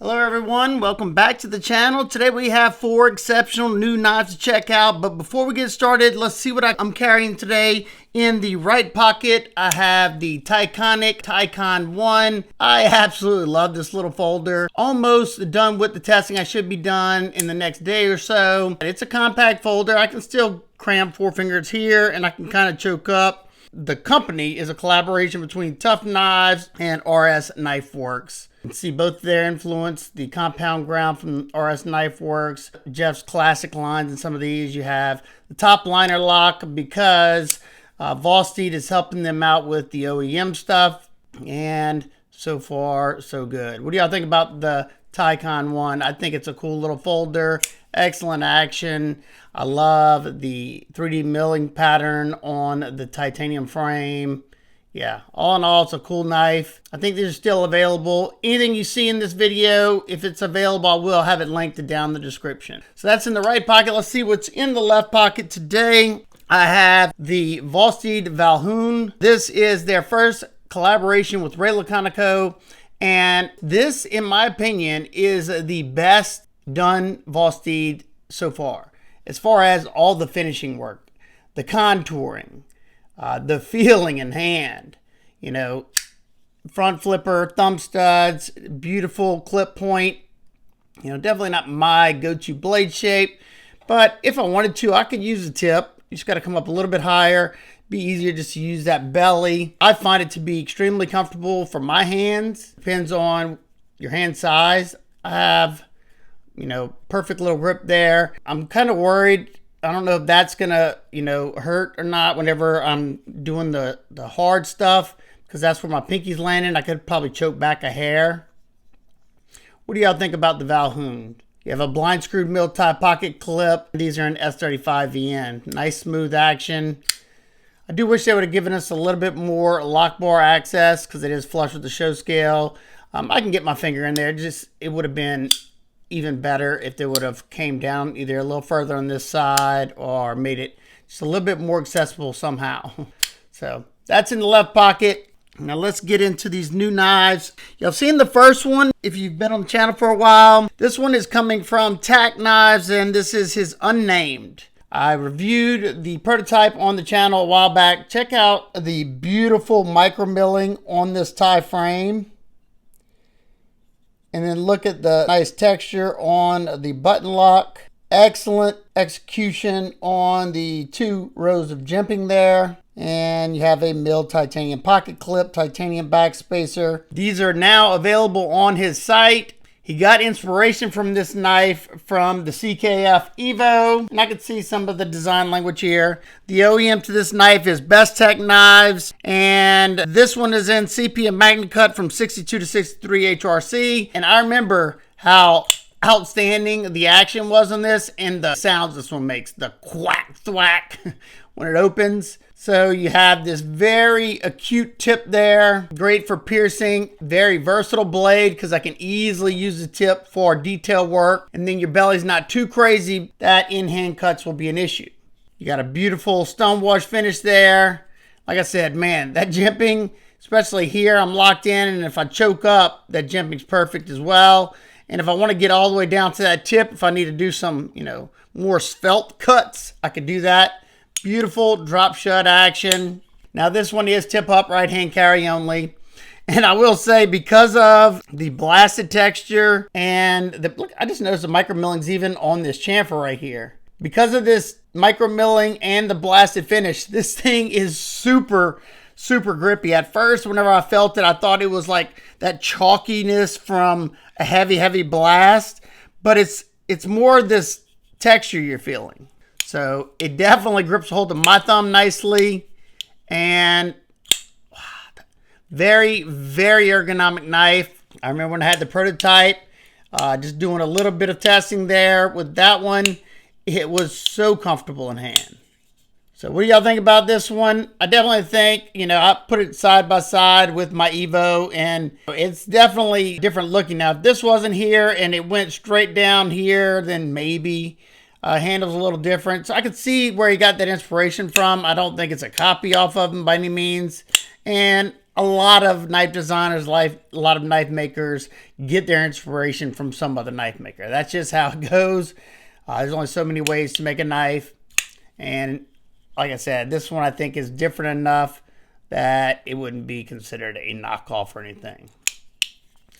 Hello everyone, welcome back to the channel. Today we have 4 exceptional new knives to check out, but before we get started, let's see what I'm carrying today. In the right pocket, I have the Ticonic TICON 1. I absolutely love this little folder. Almost done with the testing. I should be done in the next day or so. It's a compact folder. I can still cram 4 fingers here and I can kind of choke up. The company is a collaboration between Tough Knives and RS Knife Works. You can see both their influence, the compound ground from RS Knife Works, Jeff's classic lines, and some of these you have the top liner lock because Vosteed is helping them out with the OEM stuff, and so far so good. What do y'all think about the TICON 1? I think it's a cool little folder, excellent action. I love the 3D milling pattern on the titanium frame. Yeah, all in all, it's a cool knife. I think these are still available. Anything you see in this video, if it's available, I will have it linked down in the description. So that's in the right pocket. Let's see what's in the left pocket today. I have the Vosteed Vallhund. This is their first collaboration with Ray Laconico, and this, in my opinion, is the best done Vosteed so far. As far as all the finishing work, the contouring, the feeling in hand, you know, front flipper, thumb studs, beautiful clip point, you know, definitely not my go-to blade shape, but if I wanted to, I could use a tip. You just got to come up a little bit higher, be easier just to use that belly. I find it to be extremely comfortable for my hands. Depends on your hand size. I have, you know, perfect little grip there. I'm kind of worried. I don't know if that's gonna, you know, hurt or not whenever I'm doing the hard stuff, because that's where my pinky's landing. I could probably choke back a hair. What do y'all think about the Vallhund? You have a blind screwed mill tie pocket clip. These are in S35 VN. Nice smooth action. I do wish they would have given us a little bit more lock bar access because it is flush with the show scale. I can get my finger in there. It would have been even better if they would have came down either a little further on this side or made it just a little bit more accessible somehow. So that's in the left pocket. Now let's get into these new knives. Y'all seen the first one if you've been on the channel for a while. This one is coming from TakCom, and this is his Unnamed. I reviewed the prototype on the channel a while back. Check out the beautiful micro milling on this tie frame. And then look at the nice texture on the button lock. Excellent execution on the 2 rows of jimping there. And you have a milled titanium pocket clip, titanium back spacer. These are now available on his site. He got inspiration from this knife from the CKF Evo, and I can see some of the design language here. The OEM to this knife is Best Tech Knives, and this one is in CP Magna Cut from 62 to 63 HRC. And I remember how outstanding the action was on this and the sounds this one makes, the quack thwack when it opens. So you have this very acute tip there, great for piercing, very versatile blade because I can easily use the tip for detail work. And then your belly's not too crazy that in-hand cuts will be an issue. You got a beautiful stonewash finish there. Like I said, man, that jimping, especially here, I'm locked in, and if I choke up, that jimping's perfect as well. And if I want to get all the way down to that tip, if I need to do some, you know, more svelte cuts, I could do that. Beautiful drop shut action. Now this one is tip up, right hand carry only. And I will say, because of the blasted texture and look, I just noticed the micro millings even on this chamfer right here. Because of this micro milling and the blasted finish, this thing is super grippy. At first, whenever I felt it, I thought it was like that chalkiness from a heavy blast, but it's more this texture you're feeling. So it definitely grips hold of my thumb nicely, and very ergonomic knife. I remember when I had the prototype, just doing a little bit of testing there with that one, it was so comfortable in hand. So what do y'all think about this one? I definitely think, you know, I put it side by side with my Evo, and it's definitely different looking. Now, if this wasn't here and it went straight down here, then maybe handle's a little different. So I could see where he got that inspiration from. I don't think it's a copy off of him by any means. And a lot of knife designers, a lot of knife makers get their inspiration from some other knife maker. That's just how it goes. There's only so many ways to make a knife. And like I said, this one I think is different enough that it wouldn't be considered a knockoff or anything.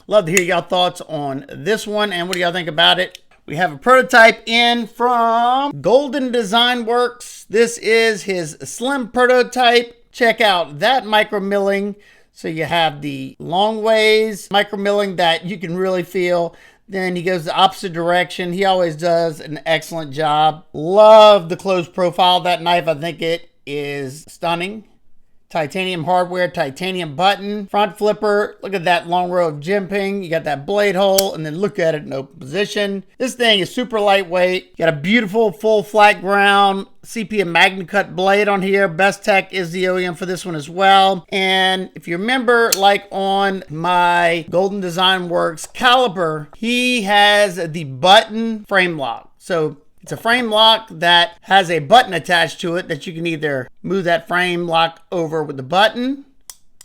Love to hear y'all thoughts on this one, and what do y'all think about it? We have a prototype in from Golden Design Works. This is his slim prototype. Check out that micro milling. So you have the long ways micro milling that you can really feel. Then he goes the opposite direction. He always does an excellent job. Love the close profile of that knife. I think it is stunning. Titanium hardware, titanium button, front flipper. Look at that long row of jimping. You got that blade hole, and then look at it in open position. This thing is super lightweight. You got a beautiful full flat ground CP Magna Cut blade on here. Bestech is the OEM for this one as well. And if you remember, like on my Golden Design Works caliper, he has the button frame lock. So it's a frame lock that has a button attached to it that you can either move that frame lock over with the button,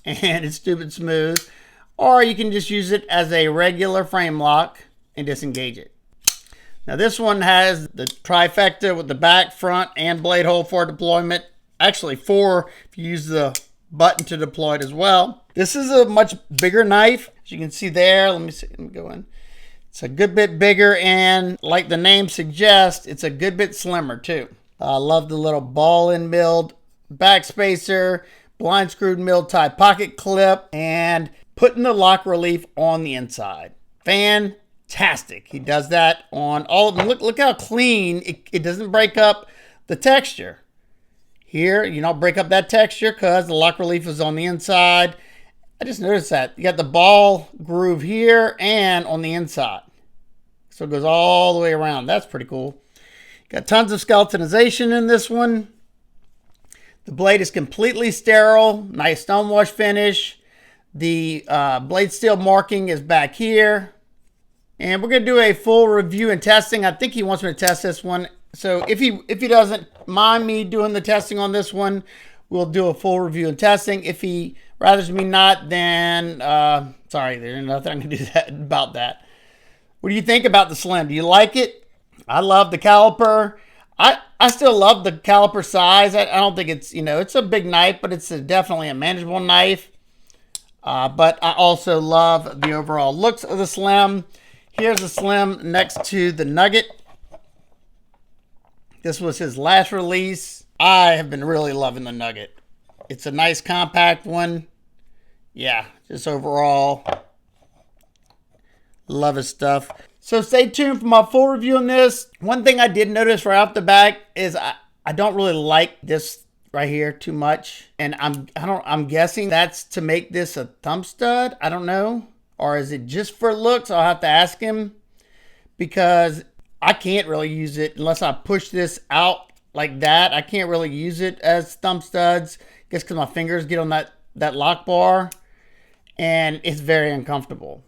and it's stupid smooth, or you can just use it as a regular frame lock and disengage it. Now this one has the trifecta with the back, front, and blade hole for deployment. Actually 4 if you use the button to deploy it as well. This is a much bigger knife, as you can see there. Let me go in. It's a good bit bigger, and like the name suggests, it's a good bit slimmer too. I love the little ball and milled back spacer, blind screwed milled tie pocket clip, and putting the lock relief on the inside. Fantastic. He does that on all of them. Look how clean. It doesn't break up the texture. Here, you don't break up that texture because the lock relief is on the inside. I just noticed that. You got the ball groove here and on the inside. So it goes all the way around. That's pretty cool. Got tons of skeletonization in this one. The blade is completely sterile. Nice stonewash finish. The blade steel marking is back here. And we're going to do a full review and testing. I think he wants me to test this one. So if he doesn't mind me doing the testing on this one, we'll do a full review and testing. If he rather me not, then sorry, there's nothing I can do about that. What do you think about the slim? Do you like it? I love the caliper. I still love the caliper size. I don't think it's, it's a big knife, but it's definitely a manageable knife. But I also love the overall looks of the slim. Here's the slim next to the nugget. This was his last release. I have been really loving the nugget. It's a nice compact one. Yeah, just overall, love his stuff. So stay tuned for my full review on this. One thing I did notice right off the bat is I don't really like this right here too much. And I'm guessing that's to make this a thumb stud. I don't know. Or is it just for looks? I'll have to ask him, because I can't really use it unless I push this out like that. I can't really use it as thumb studs. I guess because my fingers get on that lock bar, and it's very uncomfortable.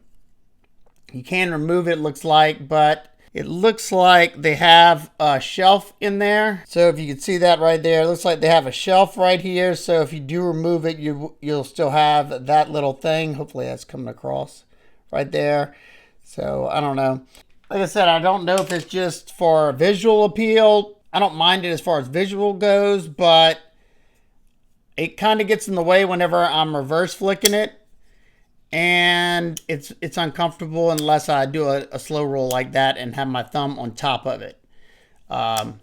You can remove it, looks like, but it looks like they have a shelf in there. So if you can see that right there, it looks like they have a shelf right here. So if you do remove it, you'll still have that little thing. Hopefully that's coming across right there. So I don't know. Like I said, I don't know if it's just for visual appeal. I don't mind it as far as visual goes, but it kind of gets in the way whenever I'm reverse flicking it. And it's uncomfortable unless I do a slow roll like that and have my thumb on top of it. And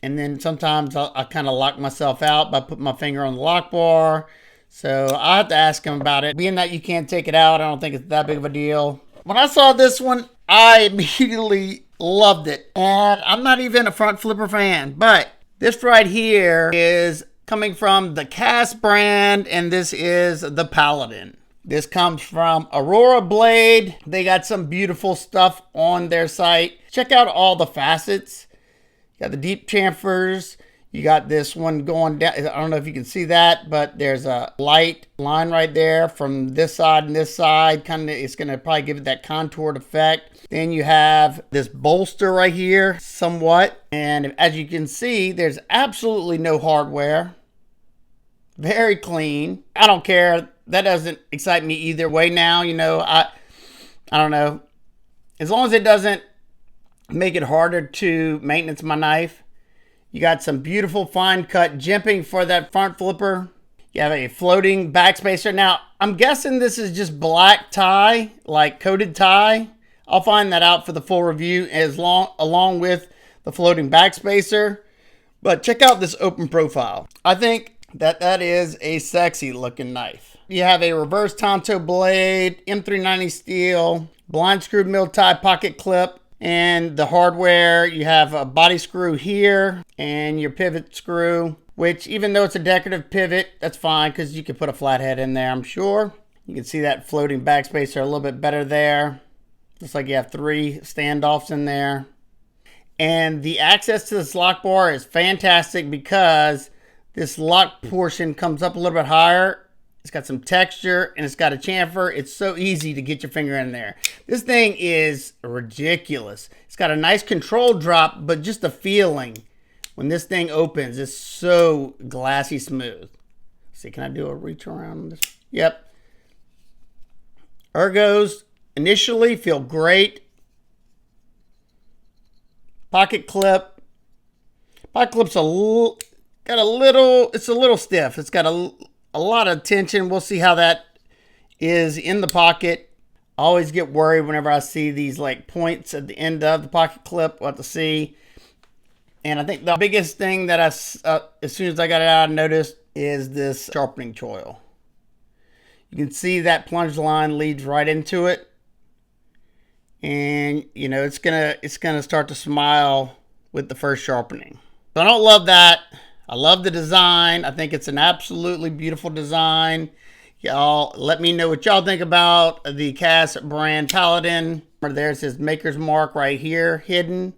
then sometimes I kind of lock myself out by putting my finger on the lock bar. So I have to ask him about it. Being that you can't take it out, I don't think it's that big of a deal. When I saw this one, I immediately loved it. And I'm not even a front flipper fan, but this right here is coming from the KASS brand, and this is the Paladin. This comes from Aurora Blade. They got some beautiful stuff on their site. Check out all the facets. You got the deep chamfers. You got this one going down. I don't know if you can see that, but there's a light line right there from this side and this side. Kind of, it's going to probably give it that contoured effect. Then you have this bolster right here, somewhat. And as you can see, there's absolutely no hardware. Very clean. I don't care that doesn't excite me either way now. You know, I don't know. As long as it doesn't make it harder to maintenance my knife. You got some beautiful fine cut jimping for that front flipper. You have a floating backspacer. Now, I'm guessing this is just black tie, like coated tie. I'll find that out for the full review along with the floating backspacer. But check out this open profile. I think that is a sexy looking knife. You have a reverse Tonto blade, M390 steel, blind screw mill tie pocket clip, and the hardware, you have a body screw here and your pivot screw, which even though it's a decorative pivot, that's fine because you can put a flathead in there, I'm sure. You can see that floating backspacer a little bit better there. Looks like you have 3 standoffs in there. And the access to this lock bar is fantastic because this lock portion comes up a little bit higher. It's got some texture and it's got a chamfer. It's so easy to get your finger in there. This thing is ridiculous. It's got a nice control drop, but just the feeling when this thing opens is so glassy smooth. Let's see, can I do a reach around on this? Yep. Ergos initially feel great. Pocket clip. Pocket clip's it's a little stiff. It's got a lot of tension. We'll see how that is in the pocket. I always get worried whenever I see these like points at the end of the pocket clip. We'll have to see. And I think the biggest thing that as soon as I got it out, I noticed is this sharpening choil. You can see that plunge line leads right into it. And you know, it's gonna start to smile with the first sharpening. So I don't love that. I love the design. I think it's an absolutely beautiful design. Y'all let me know what y'all think about the KASS brand Paladin. There's his maker's mark right here hidden.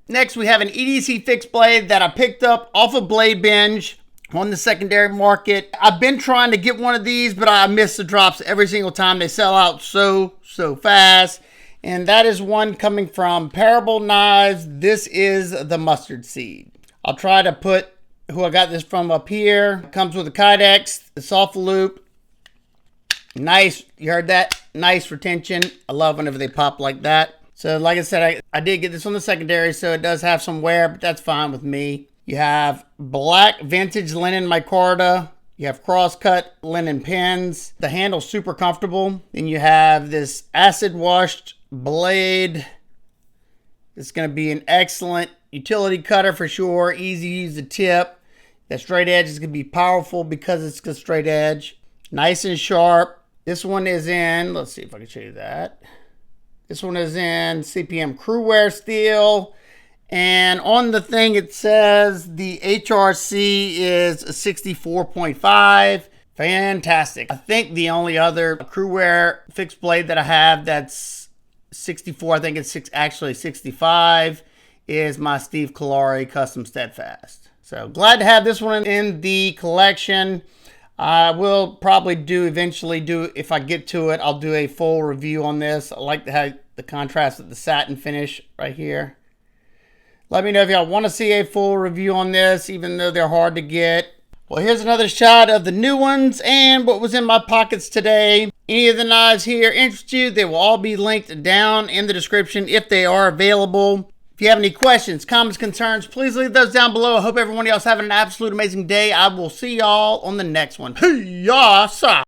Next, we have an EDC fixed blade that I picked up off of Blade Binge on the secondary market. I've been trying to get one of these, but I miss the drops every single time. They sell out so fast. And that is one coming from Parable Knives. This is the mustard seed. I'll try to put who I got this from up here. It comes with a Kydex, the soft loop. Nice, you heard that? Nice retention. I love whenever they pop like that. So like I said, I did get this on the secondary, so it does have some wear, but that's fine with me. You have black vintage linen micarta. You have cross-cut linen pins. The handle's super comfortable. Then you have this acid-washed blade. It's going to be an excellent utility cutter for sure. Easy to use the tip. That straight edge is going to be powerful because it's a straight edge. Nice and sharp. This one is in, let's see if I can show you that. This one is in CPM Crewwear steel. And on the thing it says the HRC is 64.5. Fantastic. I think the only other Crewwear fixed blade that I have that's 64, I think it's actually 65, is my Steve Kalari Custom Steadfast. So glad to have this one in the collection. I will probably eventually do, if I get to it, I'll do a full review on this. I like the contrast of the satin finish right here. Let me know if y'all want to see a full review on this, even though they're hard to get. Well, here's another shot of the new ones and what was in my pockets today. Any of the knives here interest you, they will all be linked down in the description if they are available. If you have any questions, comments, concerns, please leave those down below. I hope everyone else having an absolute amazing day. I will see y'all on the next one. Hey, yassa!